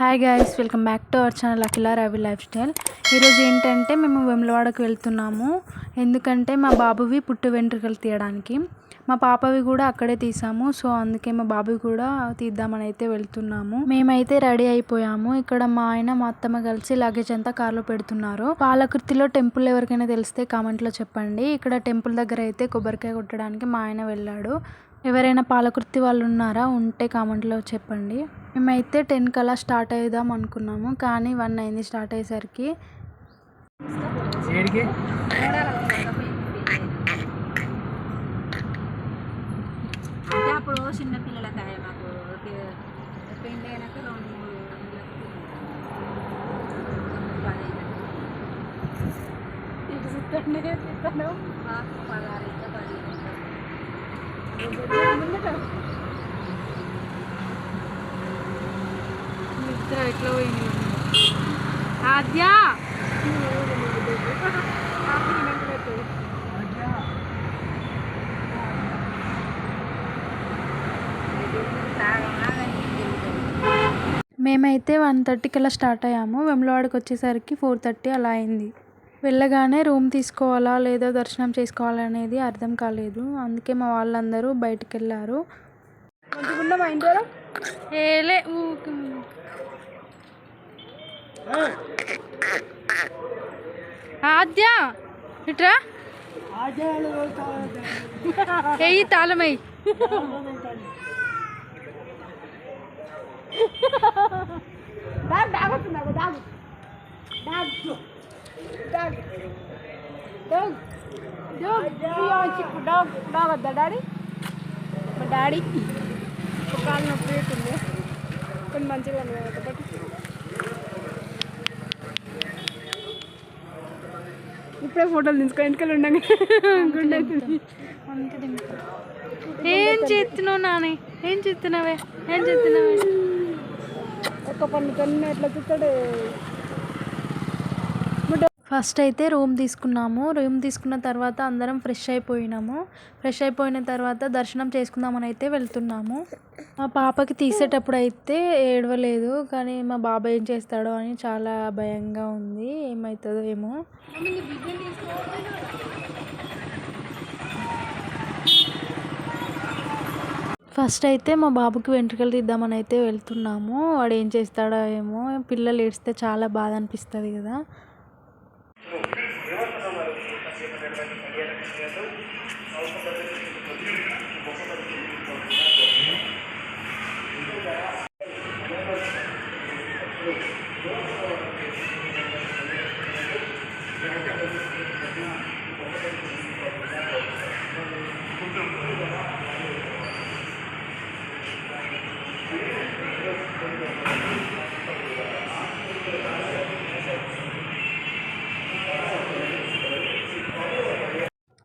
Hi guys, welcome back to our channel Akhila Ravi life style. ఈరోజు ఏంటంటే మేము వేములవాడకు వెళ్తున్నాము. ఎందుకంటే మా బాబువి పుట్టు వెంట్రుకలు తీయడానికి. మా పాపవి కూడా అక్కడే తీసాము. సో అందుకే మా బాబువి కూడా తీద్దామని అయితే వెళ్తున్నాము. మేమైతే రెడీ అయిపోయాము. ఇక్కడ మా ఆయన మా అత్తమ్మ కలిసి లగేజ్ అంతా కార్లో పెడుతున్నారు. పాలకుర్తిలో టెంపుల్ ఎవరికైనా తెలిస్తే కామెంట్లో చెప్పండి. ఇక్కడ టెంపుల్ దగ్గర అయితే కొబ్బరికాయ కొట్టడానికి మా ఆయన వెళ్ళాడు. ఎవరైనా పాలకుర్తి వాళ్ళు ఉన్నారా? ఉంటే కామెంట్లో చెప్పండి. మేమైతే 10 కల్లా స్టార్ట్ అవుదాం అనుకున్నాము, కానీ 1 అయింది స్టార్ట్ అయ్యేసరికి. అప్పుడు చిన్న పిల్లలకి మాకు పెళ్ళి అయినాక 2-3 నిద్ర ఎట్లా పోయింది ఆద్య. మేమైతే 1:30 కల్లా స్టార్ట్ అయ్యాము. వేములవాడకి వచ్చేసరికి 4:30 అలా అయింది. వెళ్ళగానే రూమ్ తీసుకోవాలా లేదా దర్శనం చేసుకోవాలా అనేది అర్థం కాలేదు. అందుకే మా వాళ్ళందరూ బయటికి వెళ్ళారు. ఏలే ఆద్య ఇట్రా, ఎయ్యి తాళమయ్యి. డాడీ కాలు నొప్పి అవుతుంది, కొన్ని మంచిగా ఇప్పుడే ఫోటోలు తీసుకో. వెనకాల ఉండగా ఏం చేస్తున్నావు నాని? ఏం చేస్తున్నావే? ఏం చేస్తున్నావే? ఒక పన్ను ఎట్లా చూస్తాడు. ఫస్ట్ అయితే రూమ్ తీసుకున్నాము. రూమ్ తీసుకున్న తర్వాత అందరం ఫ్రెష్ అయిపోయినాము. ఫ్రెష్ అయిపోయిన తర్వాత దర్శనం చేసుకుందామని అయితే వెళ్తున్నాము. మా పాపకి తీసేటప్పుడు అయితే ఏడవలేదు, కానీ మా బాబాయ్ ఏం చేస్తాడో అని చాలా భయంగా ఉంది. ఏమవుతుందో ఏమో. ఫస్ట్ అయితే మా బాబుకి వెంట్రుకలు తీద్దామని అయితే వెళ్తున్నాము. వాడు ఏం చేస్తాడో ఏమో. పిల్లలు ఏడిస్తే చాలా బాధ అనిపిస్తుంది కదా.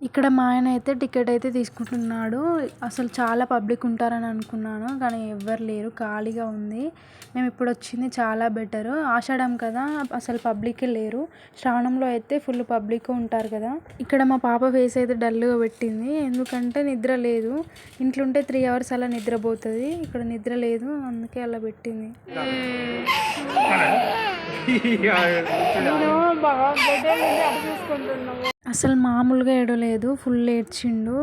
ఇక్కడ మా ఆయన అయితే టికెట్ అయితే తీసుకుంటున్నాడు. అసలు చాలా పబ్లిక్ ఉంటారని అనుకున్నాను, కానీ ఎవ్వరు లేరు, ఖాళీగా ఉంది. మేము ఇప్పుడు వచ్చింది చాలా బెటరు. ఆషాఢం కదా, అసలు పబ్లికే లేరు. శ్రావణంలో అయితే ఫుల్ పబ్లిక్ ఉంటారు కదా. ఇక్కడ మా పాప ఫేస్ అయితే డల్గా పెట్టింది, ఎందుకంటే నిద్ర లేదు. ఇంట్లో ఉంటే 3 అవర్స్ అలా నిద్రపోతుంది, ఇక్కడ నిద్ర లేదు, అందుకే అలా పెట్టింది. అసలు మామూలుగా ఏడవలేదు, ఫుల్ ఏడ్చిండు.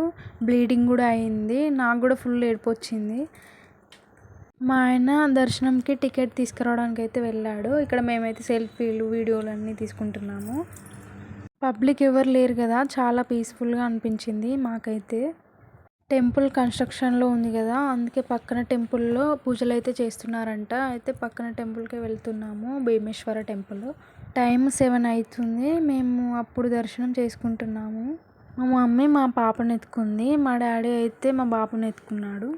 బ్లీడింగ్ కూడా అయింది. నాకు కూడా ఫుల్ ఏడుపు వచ్చింది. మా ఆయన దర్శనంకి టికెట్ తీసుకురావడానికి అయితే వెళ్ళాడు. ఇక్కడ మేమైతే సెల్ఫీలు వీడియోలు అన్నీ తీసుకుంటున్నాము. పబ్లిక్ ఎవరు లేరు కదా, చాలా పీస్ఫుల్గా అనిపించింది మాకైతే. టెంపుల్ కన్స్ట్రక్షన్లో ఉంది కదా, అందుకే పక్కన టెంపుల్లో పూజలు అయితే చేస్తున్నారంట. అయితే పక్కన టెంపుల్కి వెళ్తున్నాము, భీమేశ్వర టెంపుల్. టైం 7 అవుతుంది. మేము అప్పుడు దర్శనం చేసుకుంటున్నాము. మా మమ్మీ మా పాపను ఎత్తుకుంది, మా డాడీ అయితే మా బాబుని ఎత్తుకున్నాడు.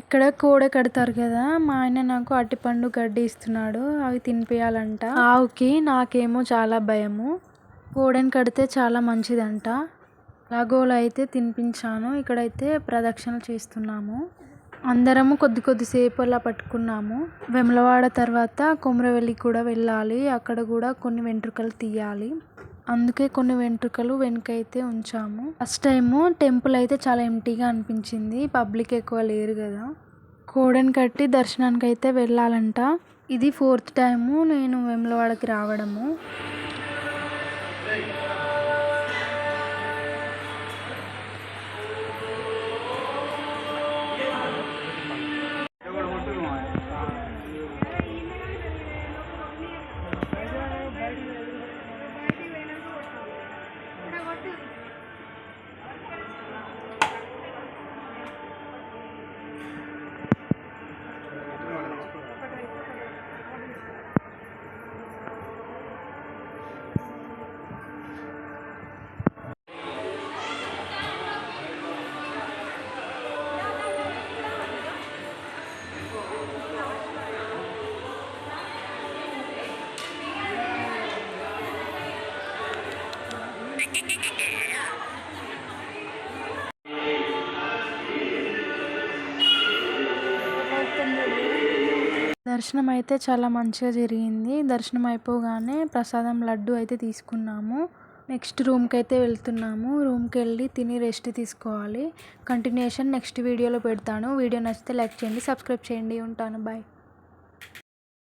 ఇక్కడ కోడ కడతారు కదా, మా ఆయన నాకు అరటిపండు గడ్డి ఇస్తున్నాడు, అవి తినిపియాలంట ఆవుకి. నాకేమో చాలా భయము. కోడని కడితే చాలా మంచిదంట. లాగోలు అయితే తినిపించాను. ఇక్కడైతే ప్రదక్షిణ చేస్తున్నాము. అందరము కొద్దిసేపు అలా పట్టుకున్నాము. వేములవాడ తర్వాత కొమరవెల్లి కూడా వెళ్ళాలి, అక్కడ కూడా కొన్ని వెంట్రుకలు తీయాలి. అందుకే కొన్ని వెంట్రుకలు వెనకైతే ఉంచాము. ఫస్ట్ టైము టెంపుల్ అయితే చాలా ఎంటీగా అనిపించింది, పబ్లిక్ ఎక్కువ లేరు కదా. కోడని కట్టి దర్శనానికి అయితే వెళ్ళాలంట. ఇది 4th టైము నేను వేములవాడకి రావడము. దర్శనం అయితే చాలా మంచిగా జరిగింది. దర్శనం అయిపోగానే ప్రసాదం లడ్డు అయితే తీసుకున్నాము. నెక్స్ట్ రూమ్కి అయితే వెళ్తున్నాము. రూమ్కి వెళ్ళి తిని రెస్ట్ తీసుకోవాలి. కంటిన్యూషన్ నెక్స్ట్ వీడియోలో పెడతాను. వీడియో నచ్చితే లైక్ చేయండి, సబ్స్క్రైబ్ చేయండి. ఉంటాను, బాయ్.